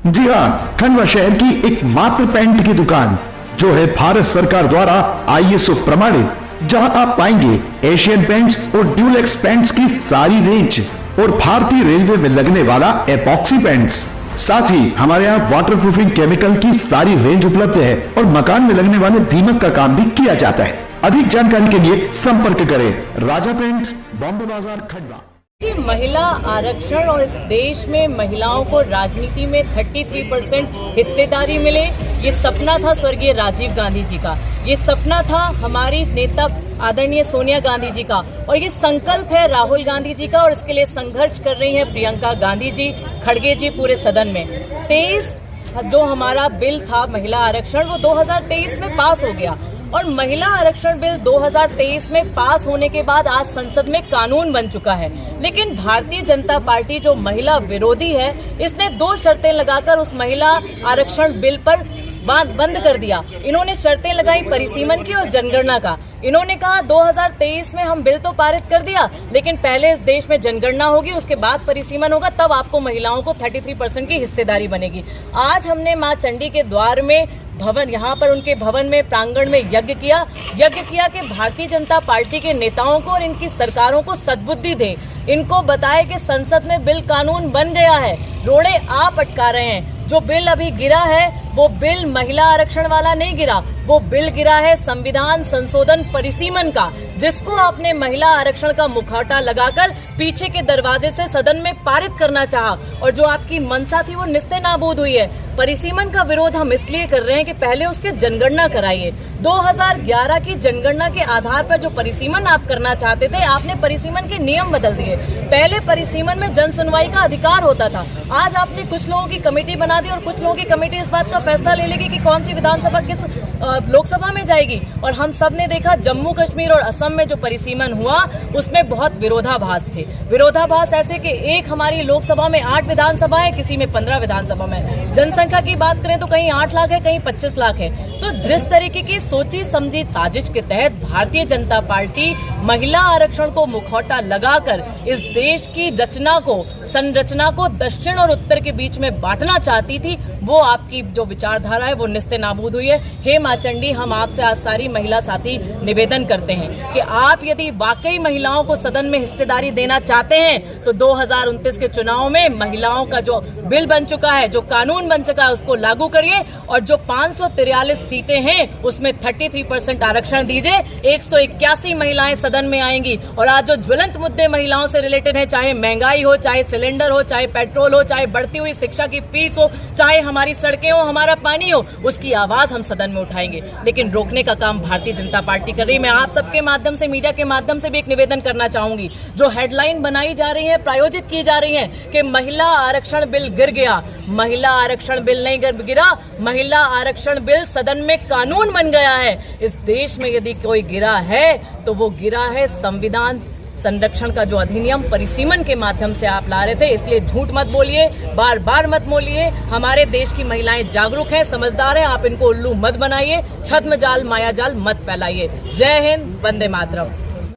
जी हाँ, खंडवा शहर की एकमात्र पेंट की दुकान जो है भारत सरकार द्वारा ISO प्रमाणित, जहां आप पाएंगे एशियन पेंट्स और ड्यूलेक्स पेंट्स की सारी रेंज और भारतीय रेलवे में लगने वाला एपॉक्सी पेंट्स। साथ ही हमारे यहाँ वाटरप्रूफिंग केमिकल की सारी रेंज उपलब्ध है और मकान में लगने वाले दीमक का काम भी किया जाता है। अधिक जानकारी के लिए संपर्क करें राजा पेंट्स, बॉम्बे बाजार, खंडवा। कि महिला आरक्षण और इस देश में महिलाओं को राजनीति में 33% हिस्सेदारी मिले, ये सपना था स्वर्गीय राजीव गांधी जी का, ये सपना था हमारी नेता आदरणीय सोनिया गांधी जी का, और ये संकल्प है राहुल गांधी जी का, और इसके लिए संघर्ष कर रही हैं प्रियंका गांधी जी, खड़गे जी पूरे सदन में। 23 जो हमारा बिल था महिला आरक्षण, वो 2023 में पास हो गया, और महिला आरक्षण बिल 2023 में पास होने के बाद आज संसद में कानून बन चुका है। लेकिन भारतीय जनता पार्टी जो महिला विरोधी है, इसने 2 शर्तें लगाकर उस महिला आरक्षण बिल पर बंद कर दिया। इन्होंने शर्तें लगाई परिसीमन की और जनगणना का। इन्होंने कहा 2023 में हम बिल तो पारित कर दिया, लेकिन पहले इस देश में जनगणना होगी, उसके बाद परिसीमन होगा, तब आपको महिलाओं को 33% की हिस्सेदारी बनेगी। आज हमने मां चंडी के द्वार में भवन, यहाँ पर उनके भवन में प्रांगण में यज्ञ किया कि भारतीय जनता पार्टी के नेताओं को और इनकी सरकारों को सद्बुद्धि दे, इनको बताए कि संसद में बिल कानून बन गया है, रोड़े आप अटका रहे हैं। जो बिल अभी गिरा है वो बिल महिला आरक्षण वाला नहीं गिरा, वो बिल गिरा है संविधान संशोधन परिसीमन का, जिसको आपने महिला आरक्षण का मुखौटा लगाकर पीछे के दरवाजे से सदन में पारित करना चाहा, और जो आपकी मंशा थी वो निस्ते नाबूद हुई है। परिसीमन का विरोध हम इसलिए कर रहे हैं कि पहले उसके जनगणना कराइए। 2011 की जनगणना के आधार पर जो परिसीमन आप करना चाहते थे, आपने परिसीमन के नियम बदल दिए। पहले परिसीमन में जन सुनवाई का अधिकार होता था, आज आपने कुछ लोगों की कमेटी बना दी और कुछ लोगों की कमेटी इस बात का फैसला ले लेगी कि कौन सी विधानसभा किस लोकसभा में जाएगी। और हम सब ने देखा जम्मू कश्मीर और असम में जो परिसीमन हुआ उसमें बहुत विरोधाभास थे। विरोधाभास ऐसे कि एक हमारी लोकसभा में 8 विधानसभा है, किसी में 15 विधानसभा में। जनसंख्या की बात करें तो कहीं 8 लाख है, कहीं 25 लाख है। तो जिस तरीके की सोची समझी साजिश के तहत भारतीय जनता पार्टी महिला आरक्षण को मुखौटा लगाकर इस देश की संरचना को दक्षिण और उत्तर के बीच में बांटना चाहती थी, वो आपकी जो विचारधारा है वो निस्ते नाबूद हुई है। हे मां चंडी, हम आपसे आज सारी महिला साथी निवेदन करते हैं कि आप यदि वाकई महिलाओं को सदन में हिस्सेदारी देना चाहते हैं तो 2029 के चुनाव में महिलाओं का जो बिल बन चुका है, जो कानून बन चुका है, उसको लागू करिए, और जो 543 सीटें हैं उसमें 33% आरक्षण दीजिए। 181 महिलाएं सदन में आएंगी, और आज जो ज्वलंत मुद्दे महिलाओं से रिलेटेड है, चाहे महंगाई हो, चाहे सिलेंडर हो, चाहे पेट्रोल हो, चाहे बढ़ती हुई शिक्षा की फीस हो, चाहे हमारी सड़कें हो, हमारा पानी हो, उसकी आवाज हम सदन में उठाएंगे। लेकिन रोकने का काम भारतीय जनता पार्टी कर रही है। मैं आप सबके माध्यम से, मीडिया के माध्यम से भी एक निवेदन करना चाहूंगी, जो हेडलाइन बनाई जा रही है, प्रायोजित की जा रही है कि महिला आरक्षण बिल गिर गया। महिला आरक्षण बिल नहीं गिरा, महिला आरक्षण बिल सदन में कानून बन गया है। इस देश में यदि कोई गिरा है तो वो गिरा है संविधान संरक्षण का जो अधिनियम परिसीमन के माध्यम से आप ला रहे थे। इसलिए झूठ मत बोलिए, बार बार मत बोलिए। हमारे देश की महिलाएं जागरूक हैं, समझदार हैं, आप इनको उल्लू मत बनाइए, छद्म जाल माया जाल मत फैलाइए। जय हिंद, वंदे मातरम।